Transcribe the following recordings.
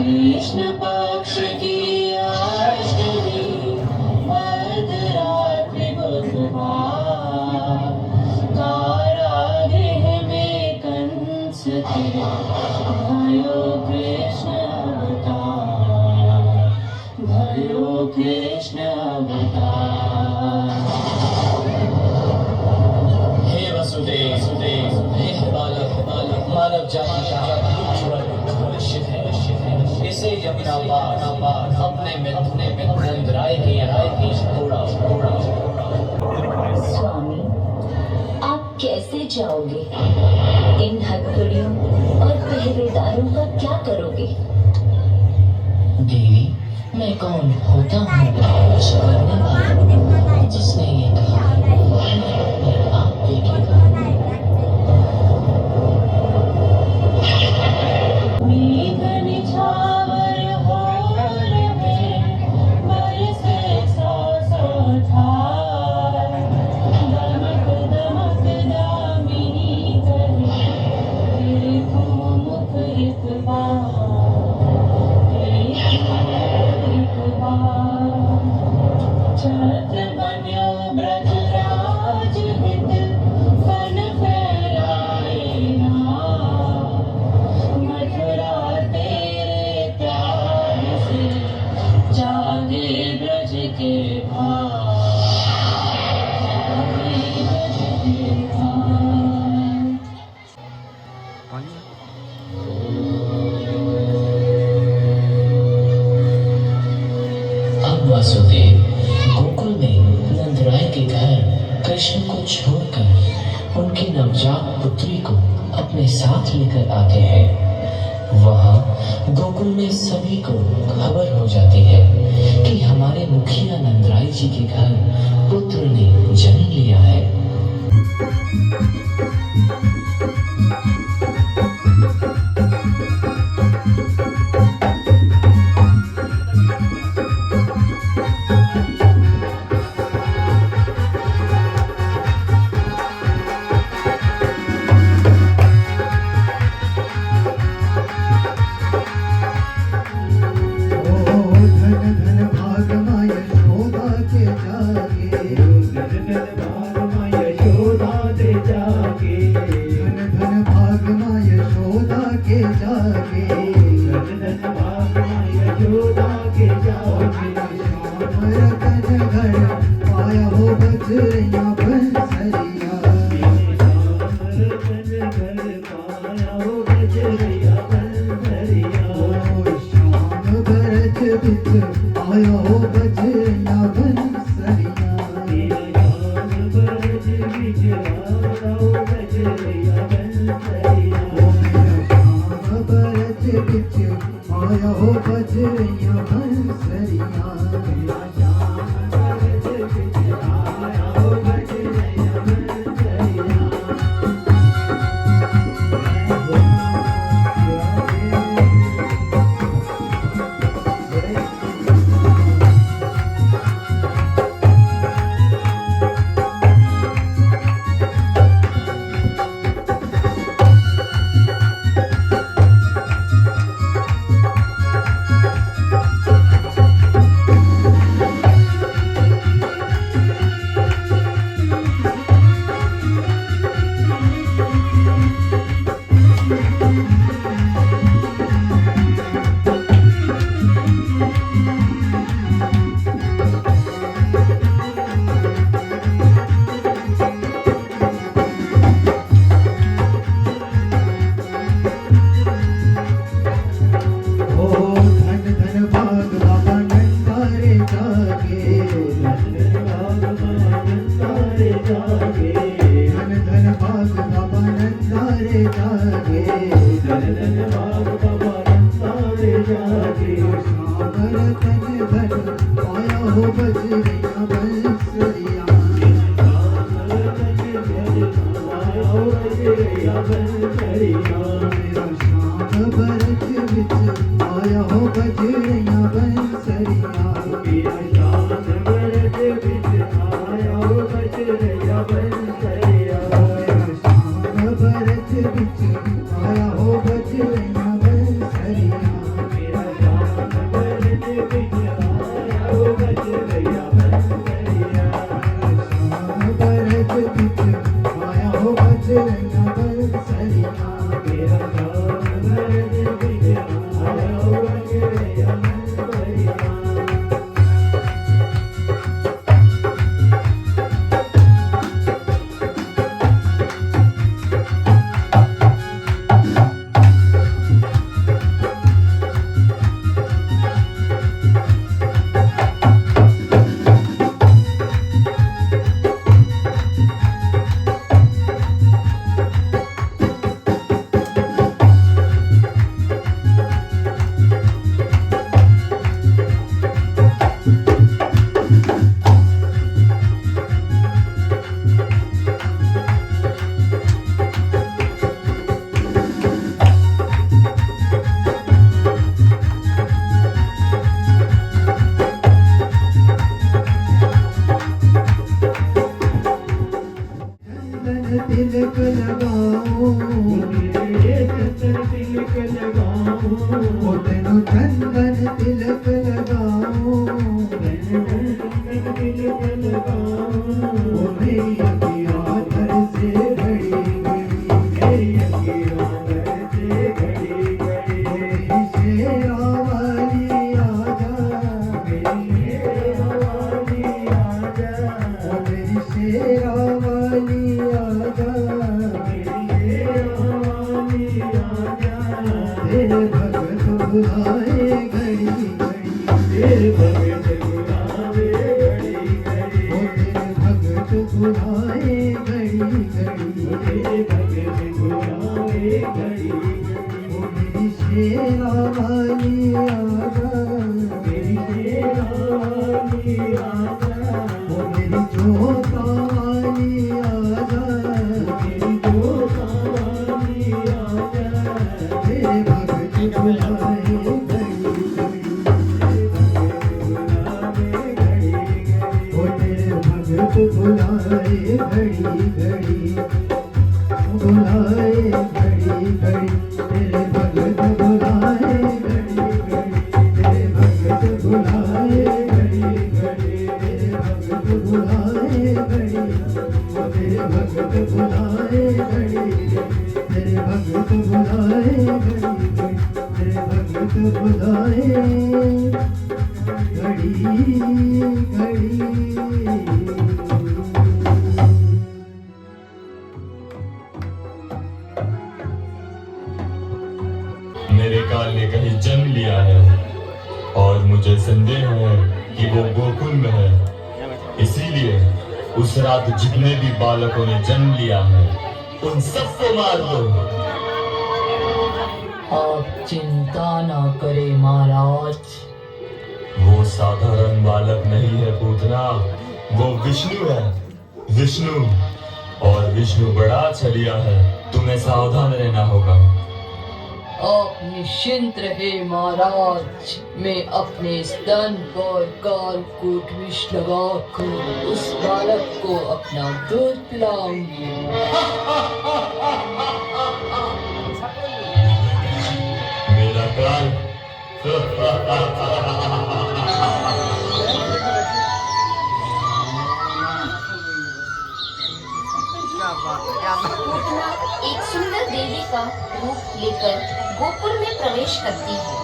कृष्ण पक्ष की अष्टमी मध्यरात्रि बुधवार कारागृह में कंस के भयो कृष्ण अवतार भयो कृष्ण अवतार। हे वसुदेव सुदेव हे बालक बालक मानव जाति का उज्ज्वल भविष्य है। इसे यमुना पार अपने मित्र नंदराय की छोड़ा। स्वामी, आप कैसे जाओगे? इन हथकड़ियों और पहरेदारों का क्या करोगे? देवी, मैं कौन होता हूँ कुछ करने वाला, जिसने ये कहा अपने आप देखेगा। मेघ निछावर हो रहे बरसे सौ धार दमक दमक दामिनी कहे देखो मुख एक बार छत्र बन्यो ब्रजराज हित फन फैलाए राम मथुरा तेरे प्यार से जागे ब्रज के भार जागे ब्रज के भार। अब वासुदेव गोकुल में नंदराय के घर कृष्ण को छोड़कर उनकी नवजात पुत्री को अपने साथ लेकर आते हैं। वहां गोकुल में सभी को खबर हो जाती है कि हमारे मुखिया नंदराय जी के घर पुत्र ने जन्म लिया है। वो तेनो चंदन तिलक लगाऊं, वो मेरी अखियाँ दर से घड़ी घड़ी, मेरी अखियाँ दर से घड़ी घड़ी। मेरी शेरा वाली आजा, मेरी शेरा वाली आजा, वो मेरी शेरा वाली आजा, मेरी शेरा वाली आजा। तेरे भगत बुलाए घड़ी घड़ी, तेरे भगत बुलाए घड़ी घड़ी, ओ तेरे भगत बुलाए घड़ी घड़ी, तेरे भगत बुलाए घड़ी घड़ी। ओ मेरी शेरा वाली आजा, मेरी शेरा वाली आजा, ओ मेरी जोता वाली आजा, मेरी जोता वाली आजा। तेरे भगत बुलाए घड़ी घड़ी, तेरे भगत बुलाए घड़ी घड़ी, बुलाए घड़ी घड़ी, तेरे भगत बुलाए घड़ी घड़ी, तेरे भगत बुलाए घड़ी घड़ी, तेरे भगत बुलाए घड़ी, वो तेरे भगत बुलाए घड़ी घड़ी, तेरे भगत बुलाए घड़ी घड़ी, तेरे भगत बुलाए घड़ी घड़ी। मेरे काल ने कहीं जन्म लिया है और मुझे संदेह है कि वो गोकुल में है। इसीलिए उस रात जितने भी बालकों ने जन्म लिया है उन सबको मार दो। आप चिंता ना करें महाराज। वो साधारण बालक नहीं है पूतना, वो विष्णु है, विष्णु। और विष्णु बड़ा छलिया है, तुम्हें सावधान रहना होगा। आप निश्चिंत रहे महाराज, मैं अपने स्तन पर कालकूट विष लगाकर उस बालक को अपना दूध पिलाऊंगी। मेरा काल पूतना एक सुंदर देवी का रूप लेकर गोकुल में प्रवेश करती है।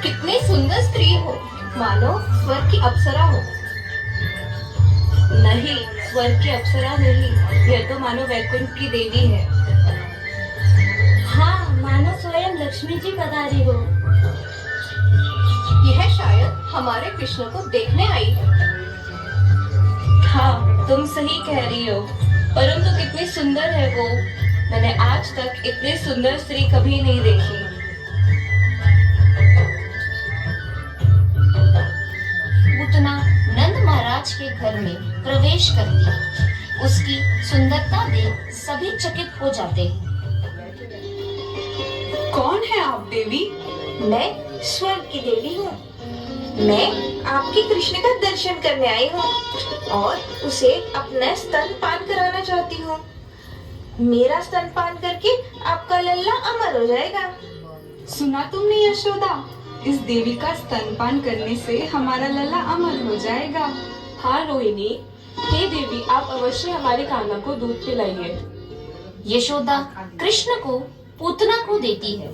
कितनी सुंदर स्त्री हो, मानो स्वर्ग की अप्सरा हो। नहीं, स्वर्ग की अप्सरा नहीं, यह तो मानो वैकुंठ की देवी है। हाँ, मानो स्वयं लक्ष्मी जी पधारी हो। यह शायद हमारे कृष्ण को देखने आई है। हाँ, तुम सही कह रही हो, परंतु कितनी सुंदर है वो। मैंने आज तक इतनी सुंदर स्त्री कभी नहीं देखी। पूतना नंद महाराज के घर में प्रवेश करती है। उसकी सुंदरता देख सभी चकित हो जाते हैं। कौन है आप देवी? मैं स्वर्ग की देवी हूँ। मैं आपके कृष्ण का दर्शन करने आई हूँ और उसे अपना स्तनपान कराना चाहती हूँ। मेरा स्तनपान करके आपका लल्ला अमर हो जाएगा। सुना तुमने यशोदा? इस देवी का स्तनपान करने से हमारा लल्ला अमर हो जाएगा। हाँ रोहिणी, हे देवी, आप अवश्य हमारे कान्हा को दूध पिलाइए। यशोदा कृष्ण को पूतना को देती है।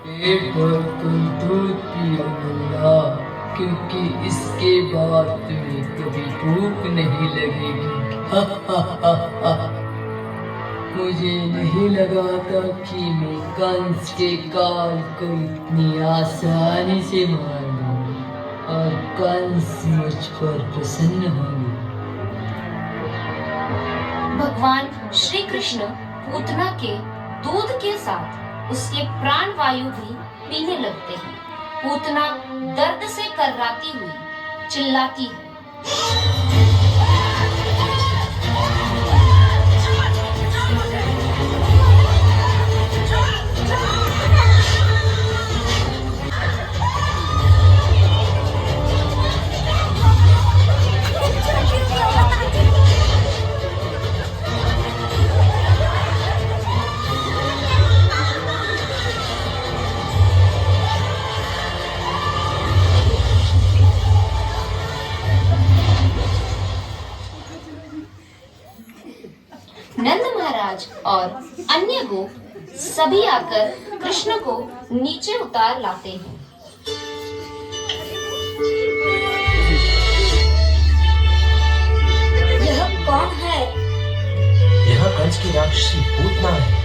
पेट भर कर दूध पियो लल्ला, क्योंकि इसके बाद तुम्हें कभी भूख नहीं लगेगी। मुझे नहीं लगा था कि मैं कंस के काल को इतनी आसानी से मार दूं और कंस मुझ पर प्रसन्न होंगे। भगवान श्री कृष्ण पूतना के दूध के साथ उसके प्राण वायु भी पीने लगते हैं। पूतना दर्द से कर्राती हुई चिल्लाती है। महाराज और अन्य गोप सभी आकर कृष्ण को नीचे उतार लाते हैं। यह कौन है? यह कंस की राक्षसी पूतना है।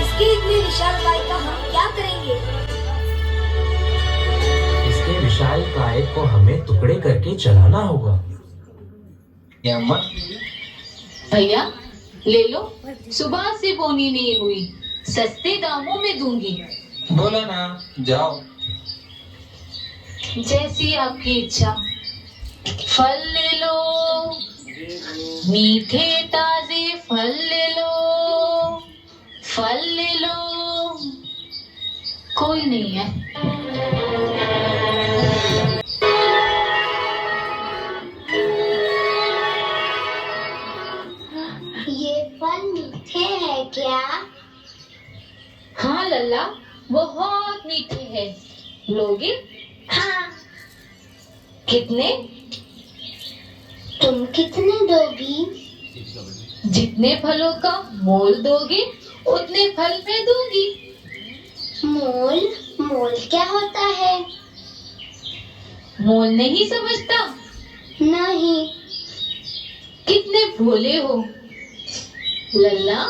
इसके इतने विशाल काय का हम क्या करेंगे? इसके विशाल काय को हमें टुकड़े करके चलाना होगा। भैया ले लो, सुबह से बोनी नहीं हुई, सस्ते दामों में दूंगी। बोला ना, जाओ। जैसी आपकी इच्छा। फल ले लो, मीठे ताजे फल ले लो, फल ले लो। कोई नहीं है। ये फल मीठे हैं क्या? हाँ लल्ला, बहुत मीठे हैं। लोगे? हाँ। कितने? तुम कितने दोगी? जितने फलों का मोल दोगे उतने फल मैं दूंगी। मोल? मोल क्या होता है? मोल नहीं समझता? नहीं। कितने भोले हो लल्ला।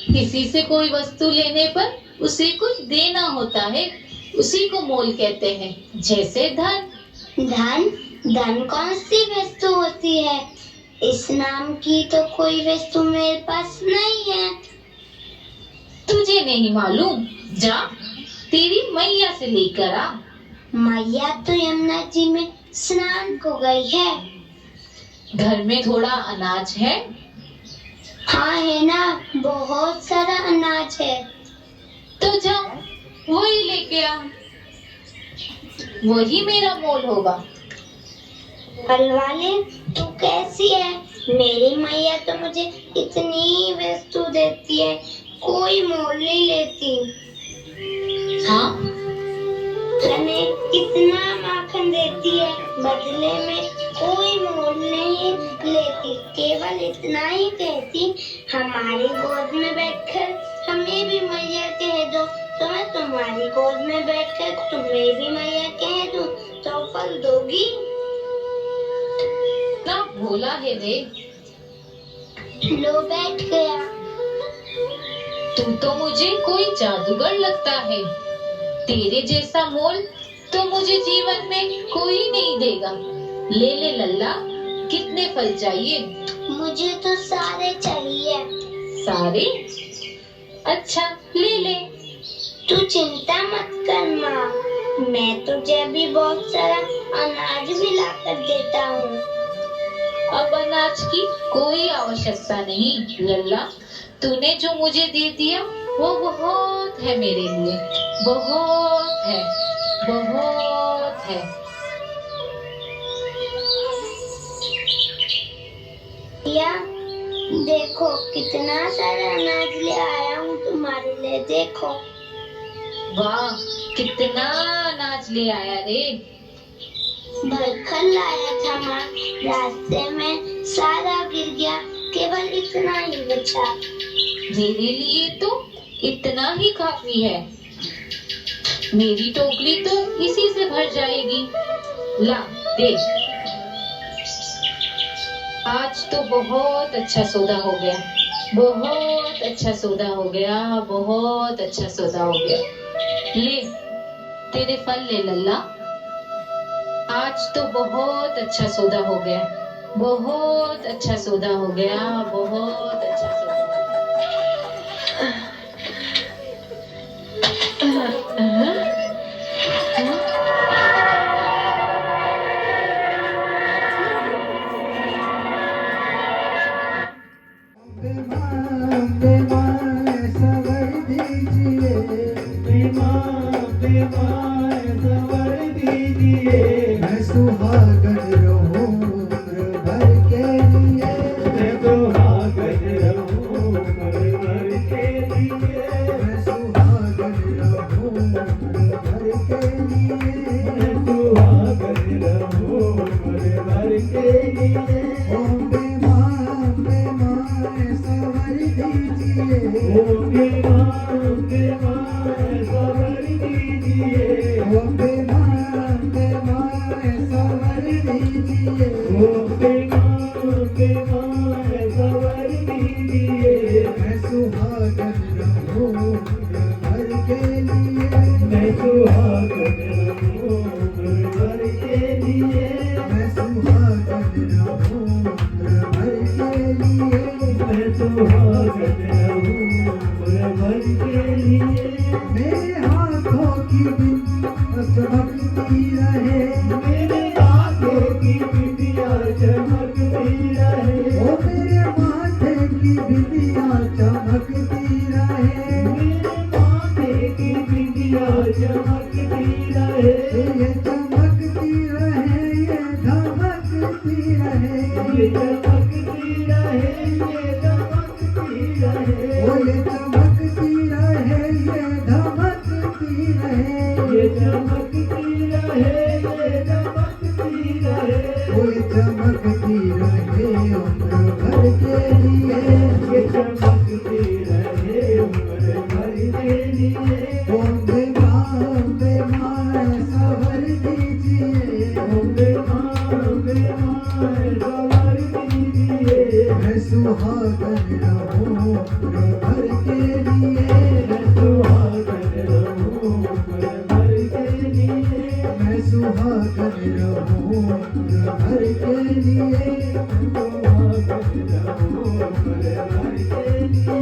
किसी से कोई वस्तु लेने पर उसे कुछ देना होता है, उसी को मोल कहते हैं। जैसे धन। धन? धन कौन सी वस्तु होती है? इस नाम की तो कोई वस्तु मेरे पास नहीं है। तुझे नहीं मालूम? जा तेरी मैया से लेकर आ। मैया तो यमुना जी में स्नान को गई है। घर में थोड़ा अनाज है? हाँ है ना, बहुत सारा अनाज है। तो जा वही लेके आ, वही मेरा मोल होगा। फल वाले, तू कैसी है? मेरी मैया तो मुझे इतनी वस्तु देती है, कोई मोल नहीं लेती। हाँ? हमें इतना माखन देती है, बदले में कोई मोल नहीं लेती। केवल इतना ही कहती, हमारी गोद में बैठकर हमें भी मैया कह दो, तो मैं तुम्हारी गोद में बैठकर तुम्हें भी मैया कह दूं, तो फल दोगी? ना भोला है रे। लो बैठ गया। तू तो मुझे कोई जादूगर लगता है। तेरे जैसा मोल तो मुझे जीवन में कोई नहीं देगा। ले ले लल्ला, कितने फल चाहिए? मुझे तो सारे चाहिए। सारे? अच्छा ले ले। तू चिंता मत कर माँ, मैं तुझे भी बहुत सारा अनाज भी ला कर देता हूँ। अब अनाज की कोई आवश्यकता नहीं लल्ला। तूने जो मुझे दे दिया वो बहुत है मेरे लिए, बहुत है, बहुत है। या देखो कितना सारा अनाज ले आया हूँ तुम्हारे लिए, देखो। वाह, कितना अनाज ले आया रे। भरकर लाया था माँ, रास्ते में सारा गिर गया, केवल इतना ही बचा। मेरे लिए तो इतना ही काफी है। मेरी टोकरी तो इसी से भर जाएगी। ला देख, आज तो बहुत अच्छा सौदा हो गया, बहुत अच्छा सौदा हो गया, बहुत अच्छा सौदा हो गया। ले तेरे फल ले लल्ला। आज तो बहुत अच्छा सौदा हो गया, बहुत अच्छा सौदा हो गया, बहुत अच्छा सौदा। मैं सुहागन रहूं उम्र भर के लिए, मैं सुहागन रहूं उम्र भर के लिए, मैं सुहागन रहूं उम्र भर के लिए, मैं सुहागन रहूं उम्र भर के लिए। ओ बेमां बेमां सवर दीजिए। दीजिए, ओ अम्बे माँ सवर दीजिए। मैं सुहागन रहूं उम्र भर के लिए, मैं सुहागन रहूं उम्र भर के लिए, मैं सुहागन रहूं उम्र भर के लिए, मैं सुहागन रहूं उम्र भर के लिए। मेरे हाथों की बिंदिया चमकती रहे, मेरे हाथों की बिंदिया चमकती रहे, ओ मेरे माथे की बिंदिया चमकती रहे, मेरे माथे की बिंदिया चमकती रहे। ये चमकती रहे, ये धमकती रहे, ये चमकती रहे, ये धमकती रहे, ओ ये चमकती रहे, ये धमकती रहे, ये चमकती रहे, ये धमकती रहे, ओ ये चमकती रहे उम्र भर के लिए, ये चमकती रहे उम्र भर के लिए। ओ अम्बे माँ सवर दीजिए, अम्बे माँ सवर दीजिए। मैं सुहागन रहूं उम्र भर के लिए, मैं सुहागन रहूं उम्र भर के लिए, मैं सुहागन रहूं उम्र भर के लिए, मैं सुहागन रहूं उम्र भर के लिए।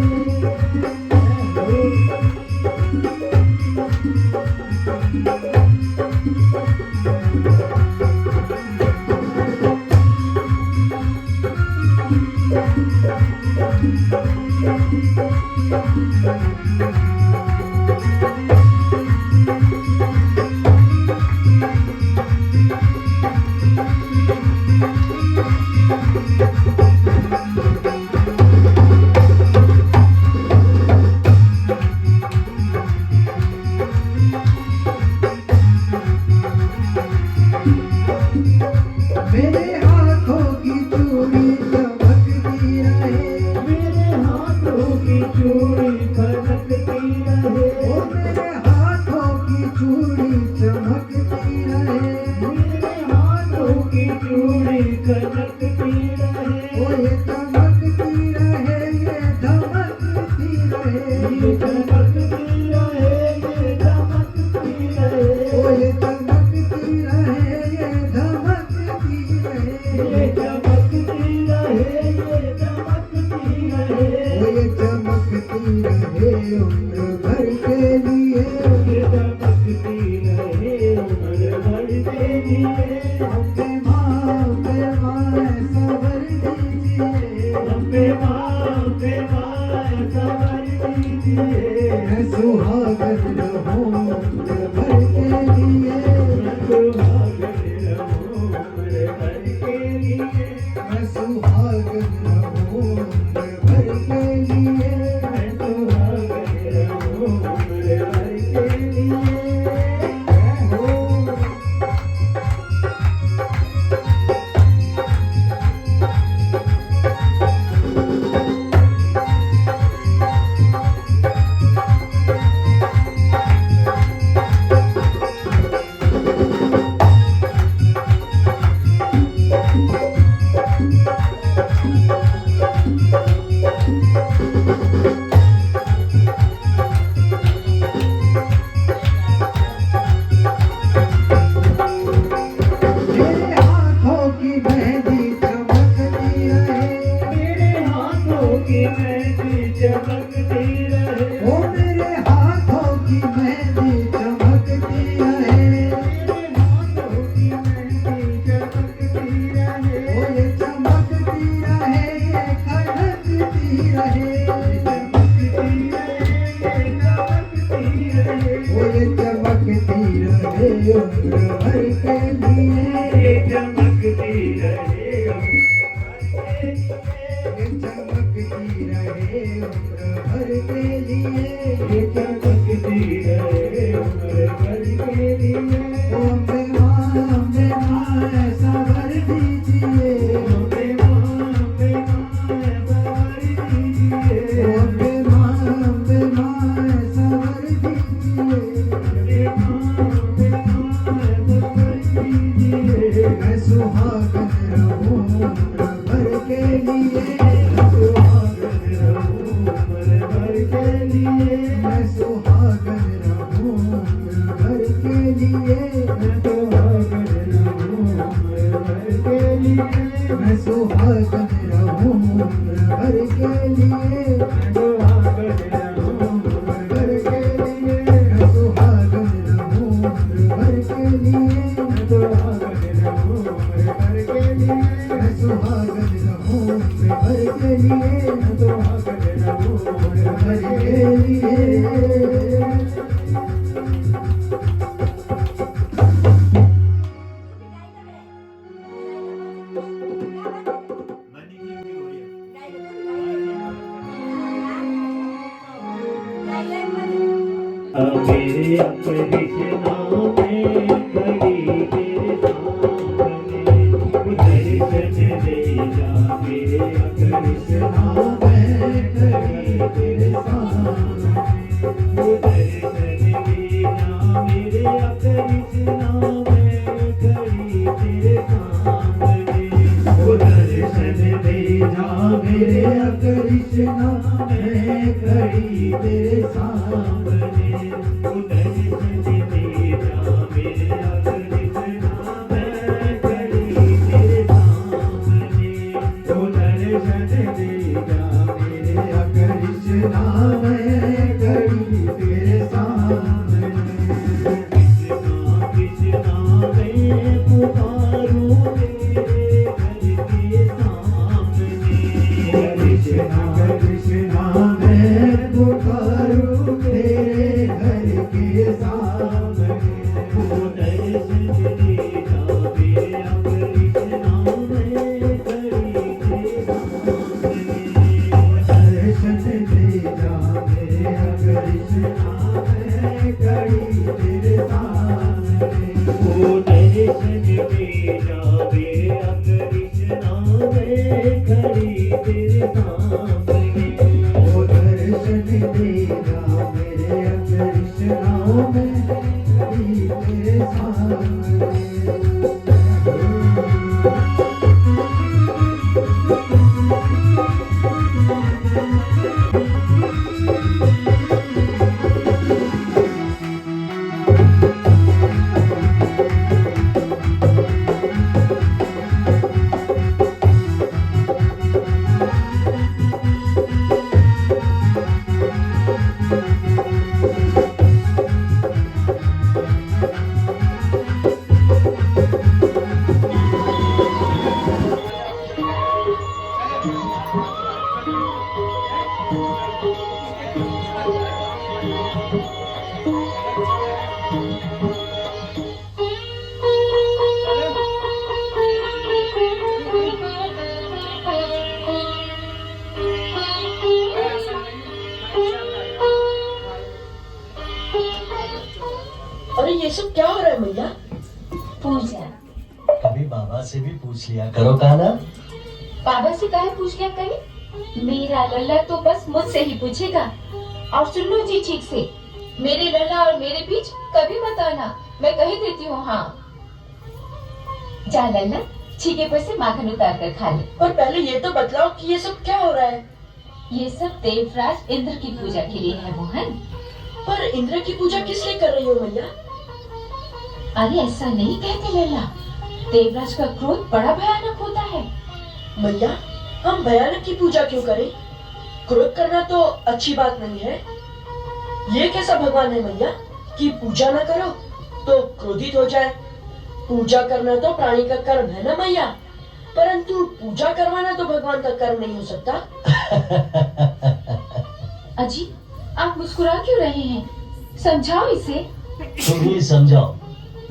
मेरे हाथों की चूड़ी चमकती रहे, मेरे हाथों की चूड़ी खनकती रहे, ओ मेरे हाथों की चूड़ी चमकती रहे, मेरे हाथों की चूड़ी खनकती रहे, ओ ये चमकती रहे, ये धमकती रहे, ये चमकती रहे, ये धमकती रहे, ओ ये चमकती रहे, ये धमकती रहे, ये चमकती रहे, ये धमकती रहे, ओ ये चमकती रहे उम्र भर के लिए, ये चमकती रहे उम्र भर के लिए। अम्बे माँ सवर दीजिए, अम्बे माँ सवर दीजिए। मैं सुहागन रहूं उम्र भर के लिए, मैं सुहागन रहूं उम्र भर के लिए, मैं सुहागन रहूं उम्र भर के लिए, मैं सुहागन रहूं उम्र भर के लिए। हो मैं सुहागन रहूं उम्र भर के लिए, सुहागन रहूं उम्र भर के लिए, मैं सुहागन रहूं उम्र भर के लिए, मैं सुहागन रहूं उम्र भर के लिए, मैं सुहागन रहूं उम्र भर के लिए, मैं सुहागन रहूं उम्र भर के लिए, मैं सुहागन रहूं उम्र भर के लिए, मैं सुहागन रहूं उम्र भर के लिए, मैं सुहागन रहूं उम्र भर के लिए, मैं सुहागन रहूं उम्र भर के लिए। मेरे अपने नाम में खड़ी तेरे सामने, दर्शन दे जा मेरे अपने नाम में खड़ी तेरे सामने, दर्शन दे जा मेरे अपने नाम में खड़ी तेरे सामने, दर्शन दे जा मेरे अपने नाम में खड़ी तेरे सामने, दर्शन दे जा मेरे अपने नाम में खड़ी तेरे सामने, दर्शन दे जा मेरे अपने नाम में खड़ी तेरे सामने, कृष्णा मैं पुकारूं तेरे घर के सामने, कृष्णा कृष्णा मैं पुकारूं तेरे घर के सामने, दर्शन दे जा मेरे अपने नाम में खड़ी तेरे सामने, दर्शन दे जा मेरे अपने नाम में खड़ी तेरे सामने, दर्शन दे जा मेरे अपने नाम में खड़ी तेरे सामने, दर्शन दे जा मेरे अपने नाम में खड़ी तेरे सामने। अरे ये सब क्या हो रहा है मैया? पूजा। कभी बाबा से भी पूछ लिया करो कान्हा। बाबा से काहे पूछ लिया करे? मेरा लल्ला तो बस मुझसे ही पूछेगा। और सुन लो जी ठीक से, मेरे लल्ला और मेरे बीच कभी मत आना, मैं कही देती हूँ। हाँ जा लल्ला, छीके पर से माखन उतार कर खा ले। पर पहले ये तो बतलाओ कि ये सब क्या हो रहा है? ये सब देवराज इंद्र की पूजा के लिए है मोहन। पर इंद्र की पूजा किस लिए कर रही हो मैया? अरे ऐसा नहीं कहते लल्ला, देवराज का क्रोध बड़ा भयानक होता है। मैया हम भयानक की पूजा क्यों करें? क्रोध करना तो अच्छी बात नहीं है। ये कैसा भगवान है मैया कि पूजा न करो तो क्रोधित हो जाए? पूजा करना तो प्राणी का कर्म है ना मैया, परंतु पूजा करवाना तो भगवान का कर्म नहीं हो सकता। अजी आप मुस्कुरा क्यों रहे हैं? समझाओ इसे। तुम ही समझाओ,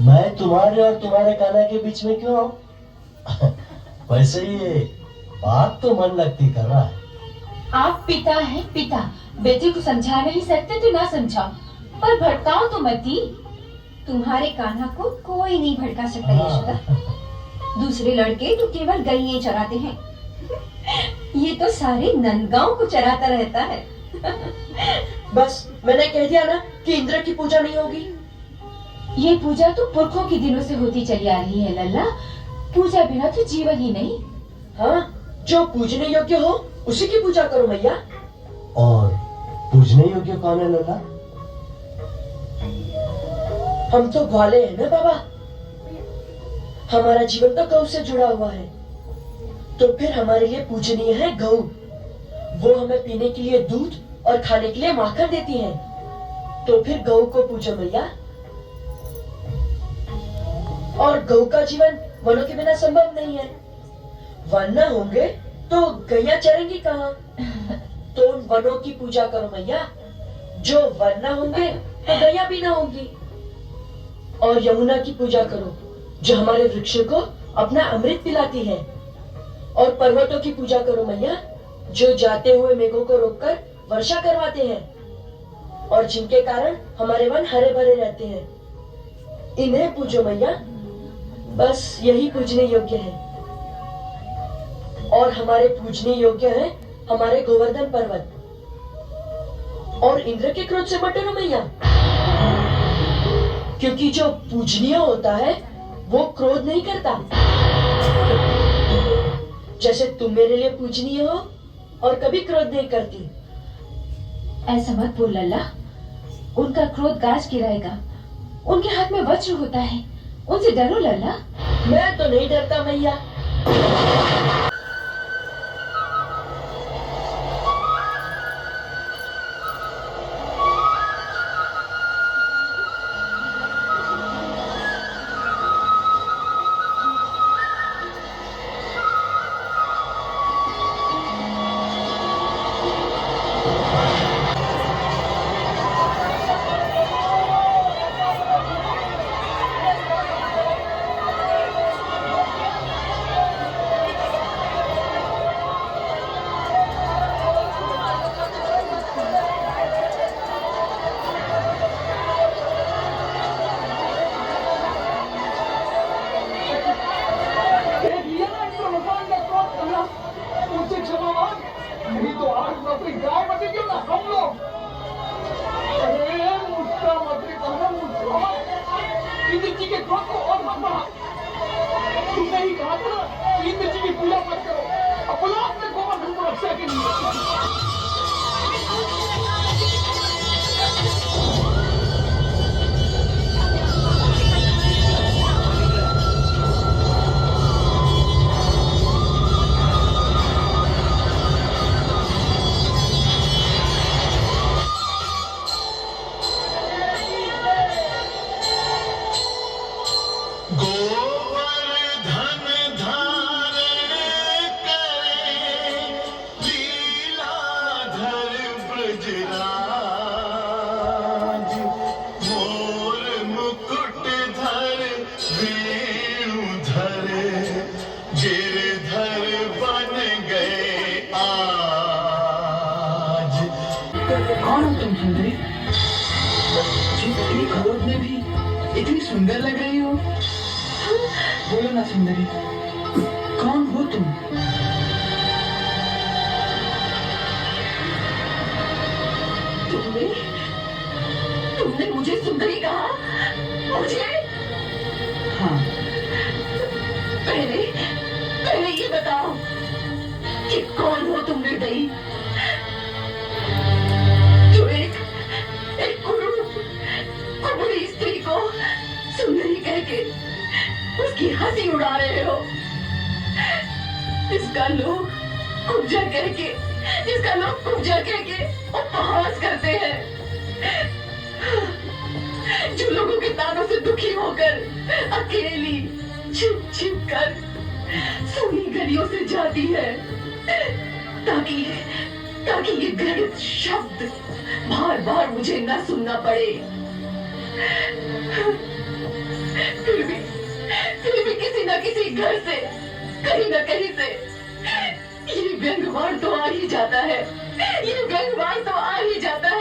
मैं तुम्हारे और तुम्हारे कान्हा के बीच में क्यों आऊं? वैसे ये बात तो मन लगती कर रहा है। आप पिता हैं पिता, बेटे को समझा नहीं सकते तो ना समझाओ, पर भड़काओ तो मत ही। तुम्हारे कान्हा को कोई नहीं भड़का सकता यशोदा। दूसरे लड़के तो केवल गईये चराते हैं, ये तो सारे नंदगांव को चराता रहता है। बस मैंने कह दिया ना कि इंद्र की पूजा नहीं होगी। ये पूजा तो पुरखों के दिनों से होती चली आ रही है लल्ला। पूजा बिना तो जीवन ही नहीं। हाँ, जो पूजने योग्य हो उसी की पूजा करो मैया। और पूजने योग्य कौन है लल्ला? हम तो ग्वाले हैं ना बाबा। हमारा जीवन तो गौ से जुड़ा हुआ है, तो फिर हमारे लिए पूजनीय है गौ। वो हमें पीने के लिए दूध और खाने के लिए माखन देती है, तो फिर गौ को पूजो मैया। और गौ का जीवन वनों के बिना संभव नहीं है। वन न होंगे तो गैया चरेंगी कहाँ? तो उन वनों की पूजा करो मैया। जो वन न होंगे तो गैया भी ना होंगी। और यमुना की पूजा करो, जो हमारे वृक्षों को अपना अमृत पिलाती है। और पर्वतों की पूजा करो मैया, जो जाते हुए मेघों को रोककर वर्षा करवाते हैं और जिनके कारण हमारे वन हरे भरे रहते हैं। इन्हें पूजो मैया, बस यही पूजने योग्य है। और हमारे पूजने योग्य है हमारे गोवर्धन पर्वत। और इंद्र के क्रोध से मत डरो मैया, क्योंकि जो पूजनीय होता है वो क्रोध नहीं करता। जैसे तुम मेरे लिए पूजनीय हो और कभी क्रोध नहीं करती। ऐसा मत बोल लल्ला, उनका क्रोध गाज गिराएगा। उनके हाथ में वज्र होता है, उनसे डरो लल्ला। मैं तो नहीं डरता मैया। कौन हो तुम सुंदरी? इतनी क्रोध में भी इतनी सुंदर लग रही हो। बोलो ना सुंदरी, कौन हो तुम? तुमने मुझे सुंदरी कहा? मुझे? हाँ। पहले ये बताओ कि कौन हो तुम निर्दयी, जो एक कुबड़ी स्त्री को सुंदरी कह के उसकी हंसी उड़ा रहे हो। जिसका लोग कुब्जा कह के उपहास करते हैं, जो लोगों के तानों से दुखी होकर अकेली छिप कर सूनी गलियों से जाती है, ताकि ये घृणित शब्द बार बार मुझे न सुनना पड़े। फिर भी किसी न किसी घर से, कहीं न कहीं से ये व्यंग्यवाद तो आ ही जाता है।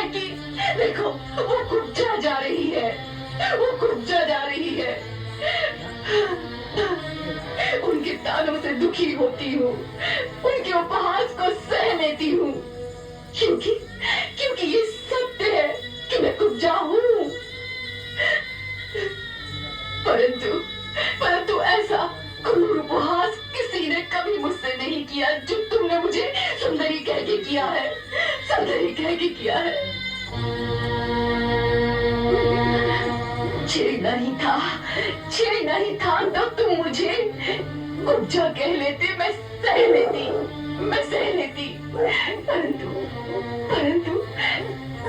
कि देखो वो कुब्जा जा रही है, उनके तानों से दुखी होती हूँ, उनके उपहास को सह लेती हूँ, क्योंकि ये सत्य है कि मैं कुब्जा हूँ। किया जो तुमने मुझे सुंदरी कह के किया है, सुंदरी कह के किया है। छेड़ना ही था तो तुम मुझे कुब्जा कह लेते, मैं सह लेती। परंतु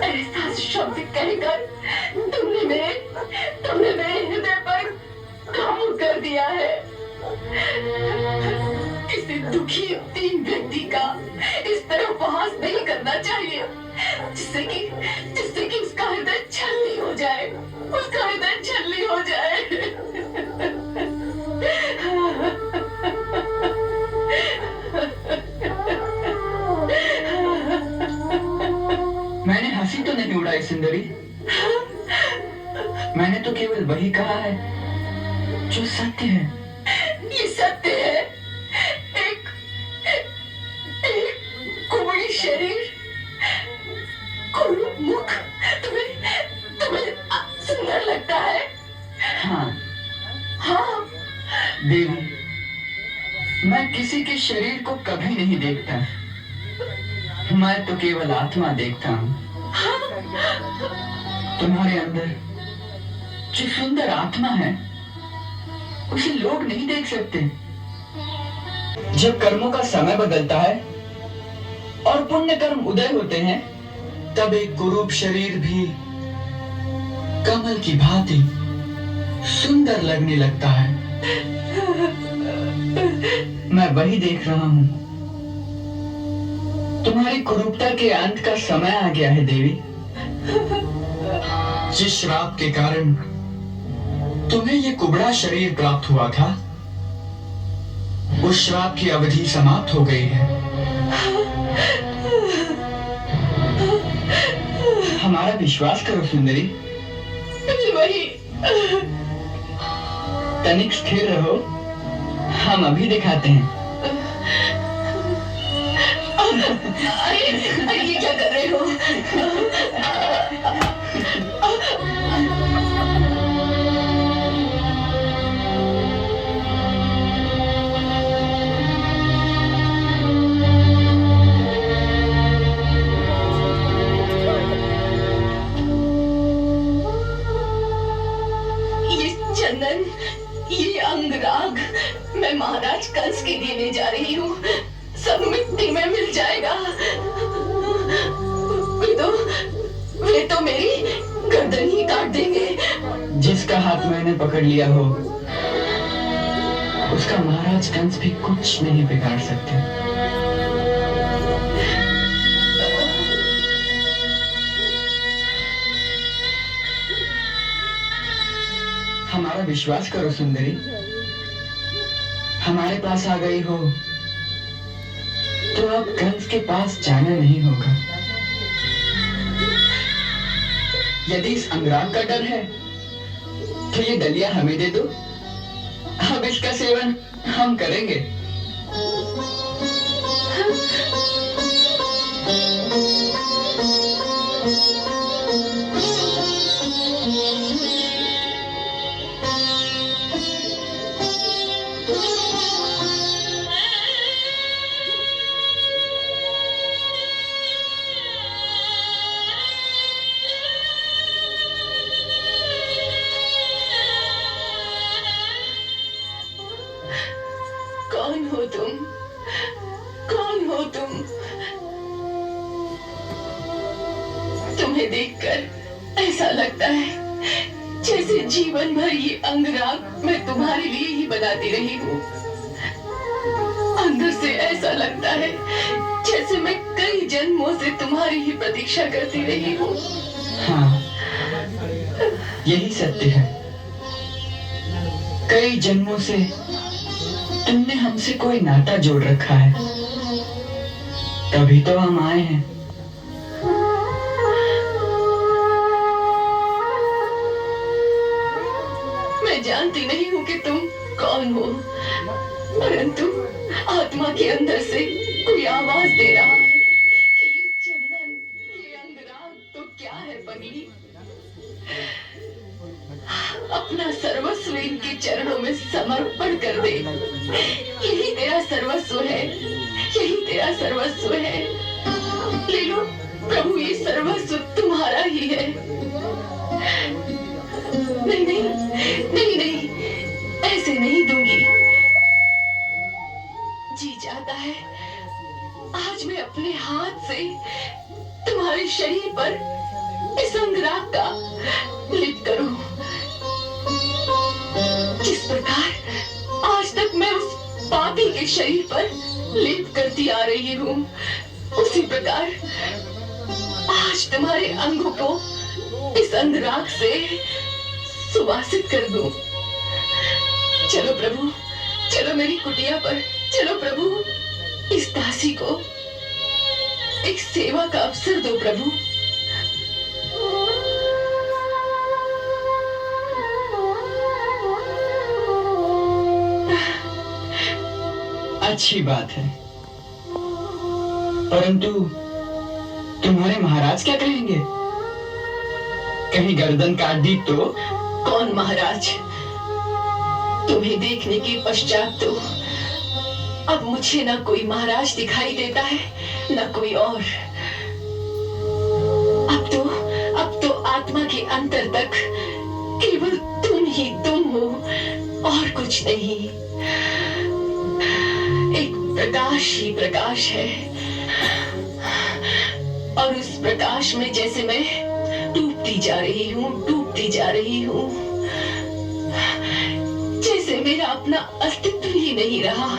एहसास शब्द कहकर तुमने मेरे हृदय पर घाव कर दिया है। किसी दुखी दीन व्यक्ति का इस तरह उपहास नहीं करना चाहिए, जिससे कि उसका हृदय छलनी हो जाए, उसका हृदय छलनी हो जाए। मैंने हंसी तो नहीं उड़ाई सुंदरी, मैंने तो केवल वही कहा है जो सत्य है। ये सत्य है। एक कुबड़ी शरीर, कुरूप मुख तुम्हें सुंदर लगता है। हाँ देवी, मैं किसी के शरीर को कभी नहीं देखता, मैं तो केवल आत्मा देखता हूँ। तुम्हारे अंदर जो सुंदर आत्मा है उसे लोग नहीं देख सकते। जब कर्मों का समय बदलता है और पुण्य कर्म उदय होते हैं, तब एक कुरूप शरीर भी कमल की भांति सुंदर लगने लगता है। मैं वही देख रहा हूँ। तुम्हारी कुरूपता के अंत का समय आ गया है देवी। जिस श्राप के कारण तुम्हें ये कुबड़ा शरीर प्राप्त हुआ था, उस श्राप की अवधि समाप्त हो गई है। हमारा विश्वास करो सुंदरी। वही तनिक स्थिर रहो, हम अभी दिखाते हैं। अरे ये क्या कर रहे हो? ये चंदन, ये अंगराग मैं महाराज कंस के लिए ले जा रही हूँ। सब मिट्टी में मिल जाएगा। वे तो मेरी गर्दन ही काट देंगे। जिसका हाथ मैंने पकड़ लिया हो, उसका महाराज कंस भी कुछ नहीं बिगाड़ सकते। हमारा विश्वास करो सुंदरी, हमारे पास आ गई हो तो अब कंस के पास जाना नहीं होगा। यदि इस अंगराग का डर है तो ये दलिया हमें दे दो, अब इसका सेवन हम करेंगे। कौन हो तुम? कौन हो तुम? तुम्हें देखकर ऐसा लगता है जैसे जीवन भर ये अंगराग मैं तुम्हारे लिए ही बनाती रही हूँ। अंदर से ऐसा लगता है जैसे मैं कई जन्मों से तुम्हारी ही प्रतीक्षा करती रही हूँ। हाँ, यही सत्य है। कई जन्मों से तुमने हमसे कोई नाता जोड़ रखा है, तभी तो हम आए हैं। मैं जानती नहीं हूँ कि तुम कौन हो, परंतु आत्मा के अंदर से कोई आवाज दे रहा है कि ये चंदन, ये अंगराग तो क्या है पगली। अपना सर्वस्व इनके चरणों में समर्पण कर दे, यही तेरा सर्वस्व है, यही तेरा सर्वस्व है। ले लो प्रभु, ये सर्वस्व तुम्हारा ही है। नहीं नहीं नहीं नहीं, ऐसे नहीं दूंगी। जी चाहता है आज मैं अपने हाथ से तुम्हारे शरीर पर इस अंगराग का लेप करूं। जिस प्रकार आज तक मैं उस पापी के शरीर पर लेप करती आ रही हूं, उसी प्रकार आज तुम्हारे अंगों को इस अंगराग से सुवासित कर दूं। चलो प्रभु, चलो मेरी कुटिया पर, चलो प्रभु, इस दासी को एक सेवा का अवसर दो प्रभु। अच्छी बात है, परंतु तुम्हारे महाराज क्या कहेंगे? कहीं गर्दन काट दी तो? कौन महाराज? तुम्हें देखने के पश्चात तो अब मुझे ना कोई महाराज दिखाई देता है, ना कोई और। अब तो आत्मा के अंतर तक केवल तुम ही तुम हो और कुछ नहीं। एक प्रकाश ही प्रकाश है, और उस प्रकाश में जैसे मैं डूबती जा रही हूँ, डूबती जा रही हूँ, जैसे मेरा अपना अस्तित्व ही नहीं रहा।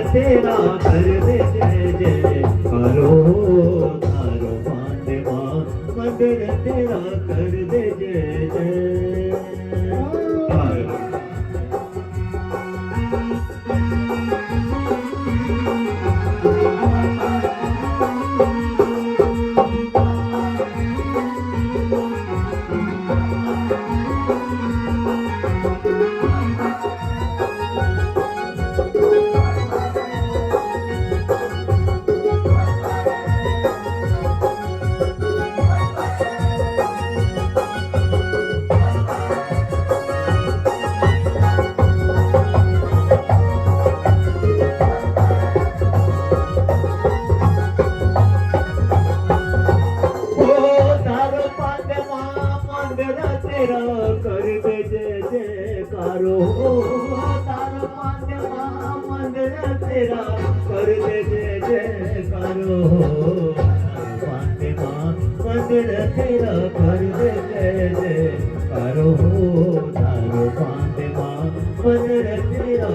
तेरा कर दे जय जय करो तारो फातिमा, मगर तेरा कर दे जय जय। करो फातिमा मंदिर तेरा कर दे जय जय करो फातिमा मंदिर तेरा